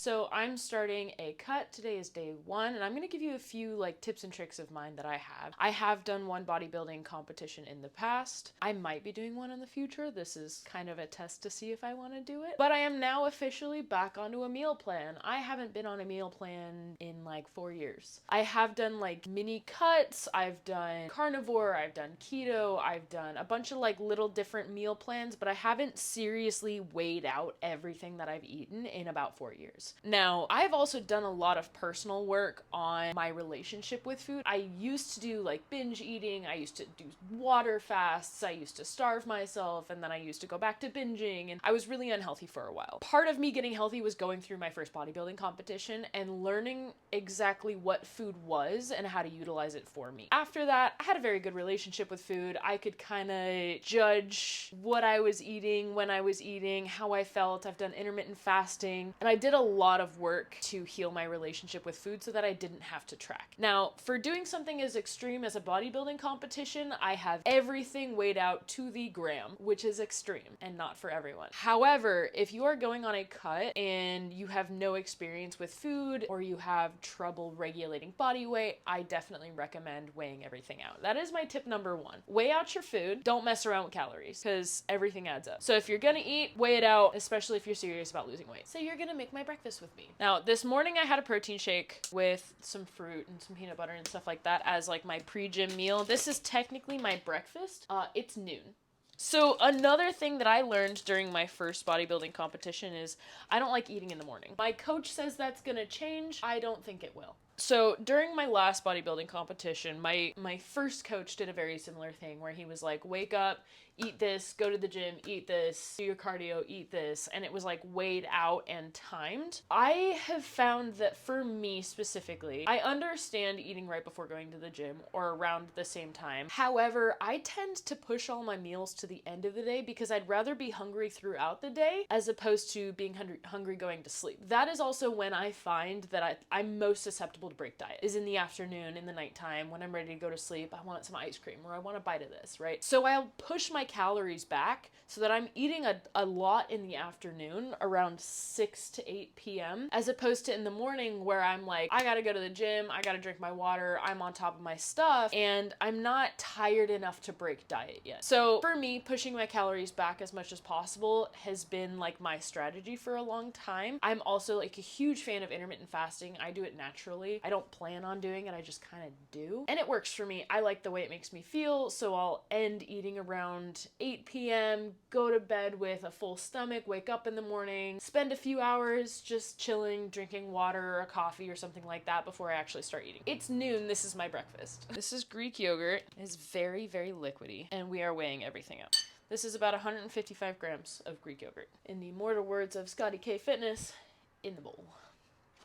So I'm starting a cut. Today is day 1, and I'm going to give you a few like tips and tricks of mine that I have. I have done one bodybuilding competition in the past. I might be doing one in the future. This is kind of a test to see if I want to do it. But I am now officially back onto a meal plan. I haven't been on a meal plan in like 4 years. I have done like mini cuts, I've done carnivore, I've done keto, I've done a bunch of like little different meal plans, but I haven't seriously weighed out everything that I've eaten in about 4 years. Now, I've also done a lot of personal work on my relationship with food. I used to do like binge eating, I used to do water fasts, I used to starve myself, and then I used to go back to binging, and I was really unhealthy for a while. Part of me getting healthy was going through my first bodybuilding competition and learning exactly what food was and how to utilize it for me. After that, I had a very good relationship with food. I could kind of judge what I was eating, when I was eating, how I felt. I've done intermittent fasting, and I did a lot of work to heal my relationship with food so that I didn't have to track. Now, for doing something as extreme as a bodybuilding competition, I have everything weighed out to the gram, which is extreme and not for everyone. However, if you are going on a cut and you have no experience with food or you have trouble regulating body weight, I definitely recommend weighing everything out. That is my tip number 1. Weigh out your food. Don't mess around with calories because everything adds up. So if you're gonna eat, weigh it out, especially if you're serious about losing weight. So you're gonna make my breakfast with me. Now, this morning I had a protein shake with some fruit and some peanut butter and stuff like that as like my pre-gym meal. This is technically my breakfast. It's noon. So another thing that I learned during my first bodybuilding competition is I don't like eating in the morning. My coach says that's gonna change. I don't think it will. So during my last bodybuilding competition, my first coach did a very similar thing where he was like, wake up, eat this, go to the gym, eat this, do your cardio, eat this. And it was like weighed out and timed. I have found that for me specifically, I understand eating right before going to the gym or around the same time. However, I tend to push all my meals to the end of the day because I'd rather be hungry throughout the day as opposed to being hungry going to sleep. That is also when I find that I'm most susceptible to break diet, is in the afternoon, in the nighttime, when I'm ready to go to sleep. I want some ice cream or I want a bite of this, right? So I'll push my calories back so that I'm eating a lot in the afternoon around 6 to 8 p.m. as opposed to in the morning where I'm like, I gotta go to the gym, I gotta drink my water, I'm on top of my stuff, and I'm not tired enough to break diet yet. So for me, pushing my calories back as much as possible has been like my strategy for a long time. I'm also like a huge fan of intermittent fasting. I do it naturally. I don't plan on doing it, I just kind of do. And it works for me. I like the way it makes me feel, so I'll end eating around 8 p.m., go to bed with a full stomach, wake up in the morning, spend a few hours just chilling, drinking water or a coffee or something like that before I actually start eating. It's noon, this is my breakfast. This is Greek yogurt. It's very, very liquidy, and we are weighing everything out. This is about 155 grams of Greek yogurt. In the immortal words of Scotty K Fitness, in the bowl.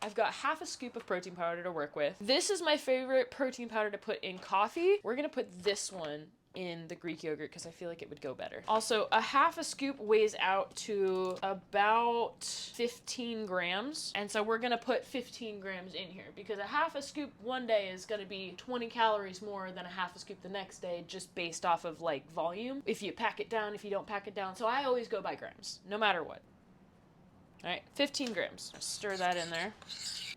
I've got half a scoop of protein powder to work with. This is my favorite protein powder to put in coffee. We're gonna put this one in the Greek yogurt because I feel like it would go better. Also, a half a scoop weighs out to about 15 grams. And so we're gonna put 15 grams in here because a half a scoop one day is gonna be 20 calories more than a half a scoop the next day just based off of like volume. If you pack it down, if you don't pack it down. So I always go by grams, no matter what. All right, 15 grams. Stir that in there.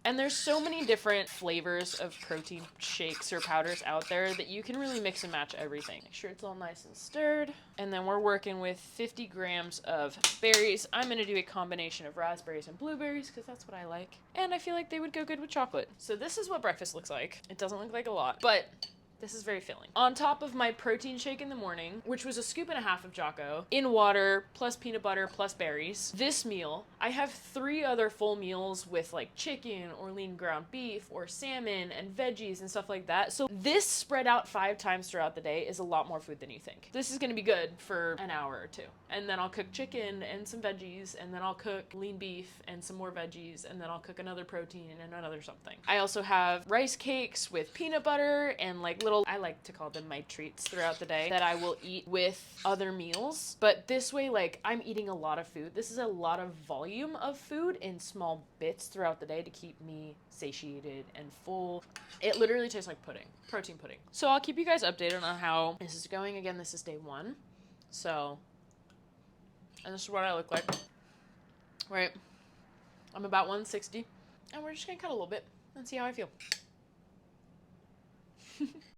And there's so many different flavors of protein shakes or powders out there that you can really mix and match everything. Make sure it's all nice and stirred. And then we're working with 50 grams of berries. I'm gonna do a combination of raspberries and blueberries because that's what I like. And I feel like they would go good with chocolate. So this is what breakfast looks like. It doesn't look like a lot, but this is very filling. On top of my protein shake in the morning, which was a scoop and a half of Jocko, in water, plus peanut butter, plus berries. This meal, I have 3 other full meals with like chicken or lean ground beef or salmon and veggies and stuff like that. So this spread out 5 times throughout the day is a lot more food than you think. This is gonna be good for an hour or 2. And then I'll cook chicken and some veggies, and then I'll cook lean beef and some more veggies, and then I'll cook another protein and another something. I also have rice cakes with peanut butter and like little, I like to call them my treats throughout the day that I will eat with other meals. But this way, like, I'm eating a lot of food. This is a lot of volume of food in small bits throughout the day to keep me satiated and full. It literally tastes like pudding, protein pudding. So I'll keep you guys updated on how this is going. Again, this is day 1. So, and this is what I look like. Right. I'm about 160, and we're just gonna cut a little bit and see how I feel.